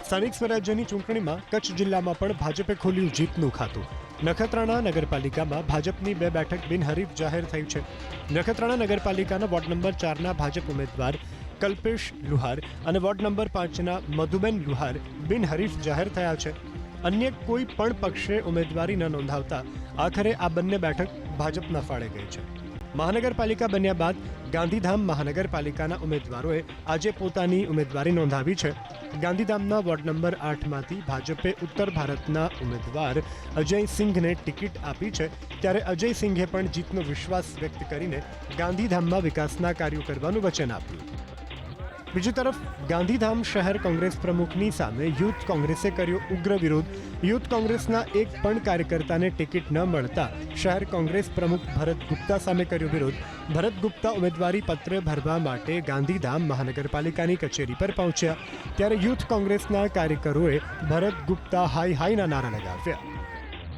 સ્થાનિક સ્વરાજ્યની ચૂંટણીમાં કચ્છ જિલ્લામાં પણ ભાજપે ખોલ્યું જીતનું ખાતું. નખત્રાણા નગરપાલિકામાં ભાજપની 2 બેઠક બિનહરીફ જાહેર થઈ છે. નખત્રાણા નગરપાલિકાના વોર્ડ નંબર 4ના ભાજપ ઉમેદવાર કલ્પેશ લુહાર અને વોર્ડ નંબર 5ના મધુબેન લુહાર બિનહરીફ જાહેર થયા છે. અન્ય કોઈ પણ પક્ષે ઉમેદવારી ન નોંધાવતા આખરે આ બંને બેઠક ભાજપના ફાળે ગઈ છે. મહાનગરપાલિકા બન્યા બાદ ગાંધીધામ મહાનગરપાલિકાના ઉમેદવારોએ આજે પોતાની ઉમેદવારી નોંધાવી છે. ગાંધીધામના વોર્ડ નંબર 8માંથી ભાજપે ઉત્તર ભારતના ઉમેદવાર અજય સિંઘને ટિકિટ આપી છે. ત્યારે અજય સિંઘે પણ જીતનો વિશ્વાસ વ્યક્ત કરીને ગાંધીધામમાં વિકાસના કાર્યો કરવાનું વચન આપ્યું. બીજી તરફ ગાંધીધામ શહેર કોંગ્રેસ પ્રમુખની સામે યુથ કોંગ્રેસે કર્યો ઉગ્ર વિરોધ. યુથ કોંગ્રેસના એક પણ કાર્યકર્તાને ટિકિટ ન મળતા શહેર કોંગ્રેસ પ્રમુખ ભરત ગુપ્તા સામે કર્યો વિરોધ. ભરત ગુપ્તા ઉમેદવારી પત્ર ભરવા માટે ગાંધીધામ મહાનગરપાલિકાની કચેરી પર પહોંચ્યા. ત્યારે યુથ કોંગ્રેસના કાર્યકરોએ ભરત ગુપ્તા હાય હાયના નારા લગાવ્યા.